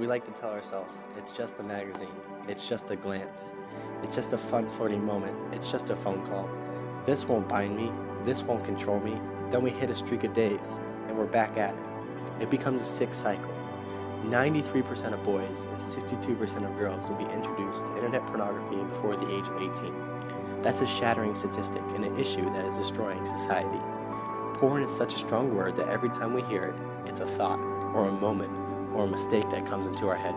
We like to tell ourselves, it's just a magazine, it's just a glance, it's just a fun floating moment, it's just a phone call. This won't bind me, this won't control me. Then we hit a streak of days, and we're back at it. It becomes a sick cycle. 93% of boys and 62% of girls will be introduced to internet pornography before the age of 18. That's a shattering statistic and an issue that is destroying society. Porn is such a strong word that every time we hear it, it's a thought, or a moment, or a mistake that comes into our head.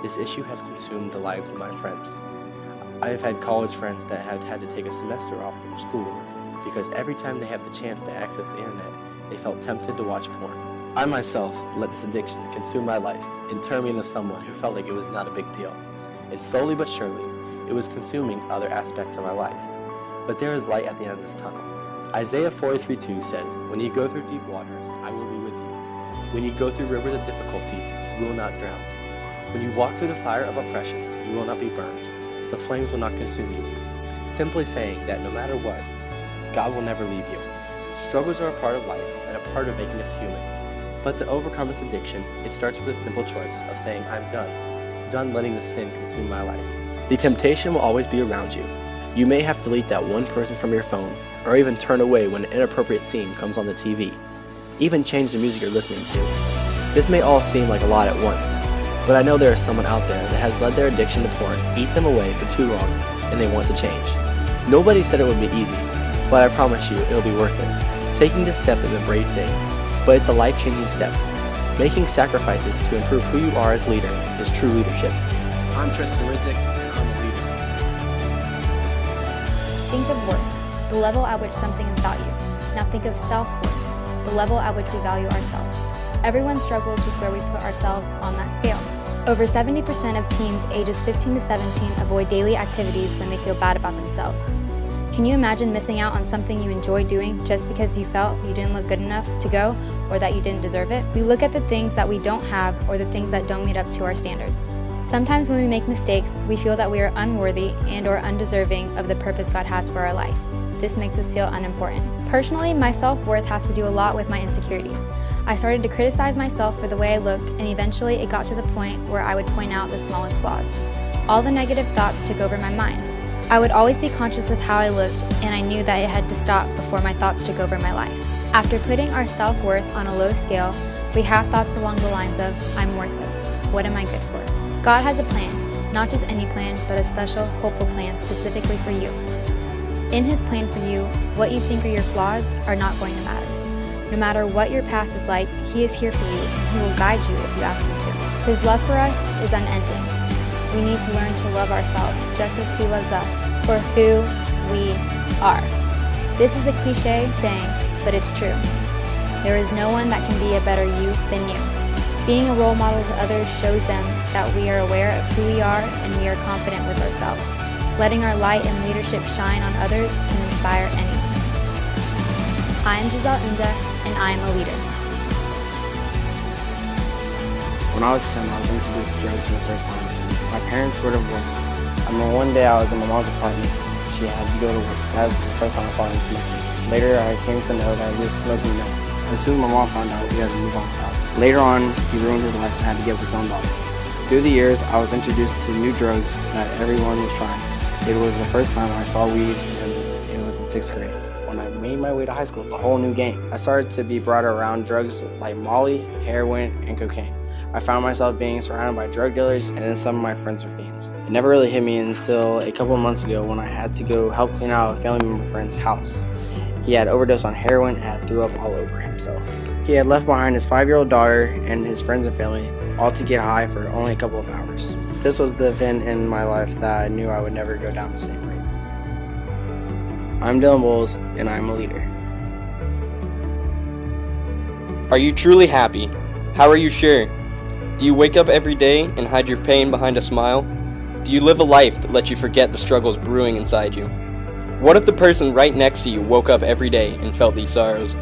This issue has consumed the lives of my friends. I have had college friends that have had to take a semester off from school because every time they have the chance to access the internet, they felt tempted to watch porn. I myself let this addiction consume my life and turn me into someone who felt like it was not a big deal. And slowly but surely, it was consuming other aspects of my life. But there is light at the end of this tunnel. Isaiah 43:2 says, "When you go through deep waters, I will be with you. When you go through rivers of difficulty, you will not drown. When you walk through the fire of oppression, you will not be burned. The flames will not consume you." Simply saying that no matter what, God will never leave you. Struggles are a part of life and a part of making us human. But to overcome this addiction, it starts with a simple choice of saying, I'm done letting the sin consume my life. The temptation will always be around you. You may have to delete that one person from your phone, or even turn away when an inappropriate scene comes on the TV. Even change the music you're listening to. This may all seem like a lot at once, but I know there is someone out there that has let their addiction to porn eat them away for too long, and they want to change. Nobody said it would be easy, but I promise you it'll be worth it. Taking this step is a brave thing, but it's a life-changing step. Making sacrifices to improve who you are as a leader is true leadership. I'm Tristan Ridzik, and I'm a leader. Think of worth, the level at which something is valued. Now think of self-worth, the level at which we value ourselves. Everyone struggles with where we put ourselves on that scale. Over 70% of teens ages 15 to 17 avoid daily activities when they feel bad about themselves. Can you imagine missing out on something you enjoy doing just because you felt you didn't look good enough to go or that you didn't deserve it? We look at the things that we don't have or the things that don't meet up to our standards. Sometimes when we make mistakes, we feel that we are unworthy and or undeserving of the purpose God has for our life. This makes us feel unimportant. Personally, my self-worth has to do a lot with my insecurities. I started to criticize myself for the way I looked, and eventually it got to the point where I would point out the smallest flaws. All the negative thoughts took over my mind. I would always be conscious of how I looked, and I knew that it had to stop before my thoughts took over my life. After putting our self-worth on a low scale, we have thoughts along the lines of, I'm worthless. What am I good for? God has a plan, not just any plan, but a special, hopeful plan specifically for you. In His plan for you, what you think are your flaws are not going to matter. No matter what your past is like, He is here for you, and He will guide you if you ask Him to. His love for us is unending. We need to learn to love ourselves just as He loves us for who we are. This is a cliche saying, but it's true. There is no one that can be a better you than you. Being a role model to others shows them that we are aware of who we are and we are confident with ourselves. Letting our light and leadership shine on others can inspire anyone. I'm Giselle Unda, and I am a leader. When I was 10, I was introduced to drugs for the first time. My parents were divorced. One day I was in my mom's apartment. She had to go to work. That was the first time I saw him smoking. Later, I came to know that he was smoking meth. As soon as my mom found out, we had to move on without it. Later on, he ruined his life and had to give up his own daughter. Through the years, I was introduced to new drugs that everyone was trying. It was the first time I saw weed, and it was in 6th grade. When I made my way to high school, it was a whole new game. I started to be brought around drugs like Molly, heroin, and cocaine. I found myself being surrounded by drug dealers, and then some of my friends were fiends. It never really hit me until a couple of months ago when I had to go help clean out a family member friend's house. He had overdosed on heroin and had threw up all over himself. He had left behind his 5-year-old daughter and his friends and family, all to get high for only a couple of hours. This was the event in my life that I knew I would never go down the same route. I'm Dylan Bowles, and I'm a leader. Are you truly happy? How are you sure? Do you wake up every day and hide your pain behind a smile? Do you live a life that lets you forget the struggles brewing inside you? What if the person right next to you woke up every day and felt these sorrows?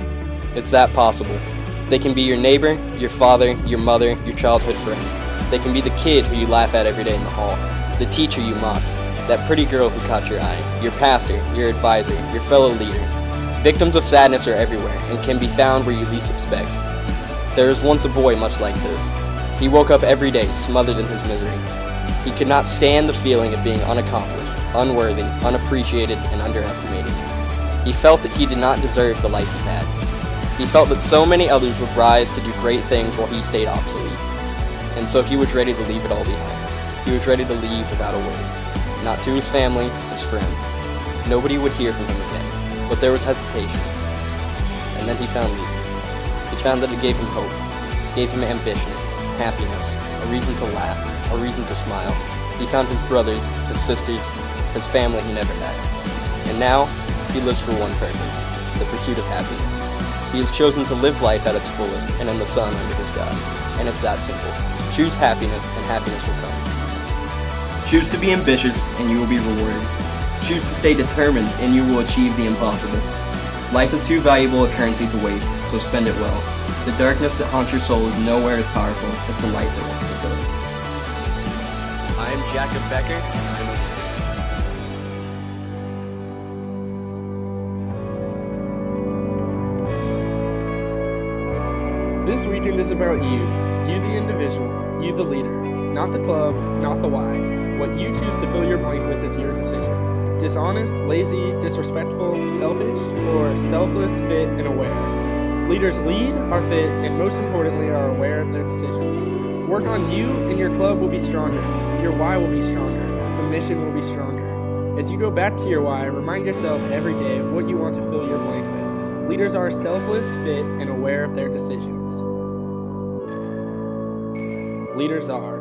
It's that possible. They can be your neighbor, your father, your mother, your childhood friend. They can be the kid who you laugh at every day in the hall, the teacher you mock, that pretty girl who caught your eye, your pastor, your advisor, your fellow leader. Victims of sadness are everywhere and can be found where you least expect. There was once a boy much like this. He woke up every day smothered in his misery. He could not stand the feeling of being unaccomplished, unworthy, unappreciated, and underestimated. He felt that he did not deserve the life he had. He felt that so many others would rise to do great things while he stayed obsolete. And so he was ready to leave it all behind. He was ready to leave without a word. Not to his family, his friends. Nobody would hear from him again, but there was hesitation. And then he found leaders. He found that it gave him hope, gave him ambition, happiness, a reason to laugh, a reason to smile. He found his brothers, his sisters, his family he never had. And now, he lives for one purpose, the pursuit of happiness. He has chosen to live life at its fullest and in the sun under his God. And it's that simple. Choose happiness, and happiness will come. Choose to be ambitious, and you will be rewarded. Choose to stay determined, and you will achieve the impossible. Life is too valuable a currency to waste, so spend it well. The darkness that haunts your soul is nowhere as powerful as the light that wants to fill it. I am Jacob Becker, and I'm a This weekend is about you the individual, you the leader, not the club, not the why. What you choose to fill your blank with is your decision. Dishonest, lazy, disrespectful, selfish, or selfless, fit, and aware. Leaders lead, are fit, and most importantly are aware of their decisions. Work on you and your club will be stronger. Your why will be stronger. The mission will be stronger. As you go back to your why, remind yourself every day what you want to fill your blank with. Leaders are selfless, fit, and aware of their decisions. Leaders are